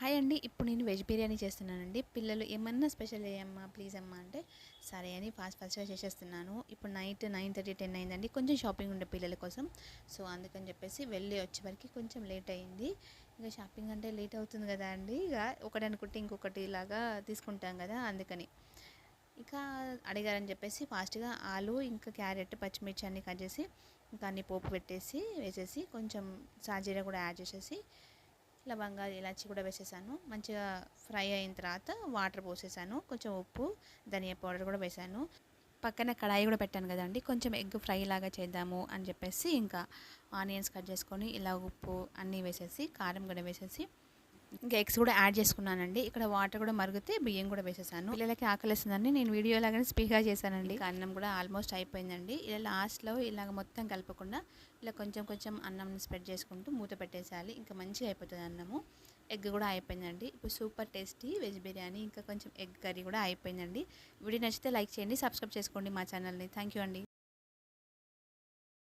Hi అండి. ఇప్పుడు నేను వెజ్ బిర్యానీ చేస్తున్నానండి. పిల్లలు ఏమన్నా స్పెషల్ చేయమ్మా ప్లీజ్ అమ్మా అంటే సరే అని ఫాస్ట్గా చేసేస్తున్నాను. ఇప్పుడు నైట్ 9:30, 10 అయిందండి. కొంచెం షాపింగ్ ఉండే పిల్లల కోసం. సో అందుకని చెప్పేసి వెళ్ళి వచ్చేవరకు కొంచెం లేట్ అయింది. ఇంకా షాపింగ్ అంటే లేట్ అవుతుంది కదా అండి. ఇక ఒకటి అనుకుంటే ఇంకొకటి ఇలాగా తీసుకుంటాం కదా, అందుకని ఇక అడిగారని చెప్పేసి ఫాస్ట్గా ఆలు ఇంకా క్యారెట్ పచ్చిమిర్చి అన్నీ కట్ చేసి ఇంకా అన్ని పోపు పెట్టేసి వేసేసి కొంచెం సాజీరా కూడా యాడ్ చేసేసి లవంగా ఇలాచి కూడా వేసేసాను. మంచిగా ఫ్రై అయిన తర్వాత వాటర్ పోసేసాను. కొంచెం ఉప్పు ధనియా పౌడర్ కూడా వేసాను. పక్కన కడాయి కూడా పెట్టాను కదండి. కొంచెం ఎగ్ ఫ్రై లాగా చేద్దాము అని చెప్పేసి ఇంకా ఆనియన్స్ కట్ చేసుకొని ఇలా ఉప్పు అన్నీ వేసేసి కారం కూడా వేసేసి ఇంకా ఎగ్స్ కూడా యాడ్ చేసుకున్నానండి. ఇక్కడ వాటర్ కూడా మరిగితే బియ్యం కూడా వేసేసాను. పిల్లలకి ఆకలిస్తుందని నేను వీడియో లాగానే స్పీడ్గా చేశానండి. అన్నం కూడా ఆల్మోస్ట్ అయిపోయిందండి. ఇలా లాస్ట్లో ఇలాగ మొత్తం కలపకుండా ఇలా కొంచెం కొంచెం అన్నం స్ప్రెడ్ చేసుకుంటూ మూత పెట్టేసేయాలి. ఇంకా మంచిగా అయిపోతుంది అన్నము. ఎగ్ కూడా అయిపోయిందండి. ఇప్పుడు సూపర్ టేస్టీ వెజ్ బిర్యానీ ఇంకా కొంచెం ఎగ్ కర్రీ కూడా అయిపోయిందండి. వీడియో నచ్చితే లైక్ చేయండి, సబ్స్క్రైబ్ చేసుకోండి మా ఛానల్ని. థ్యాంక్ యూ అండి.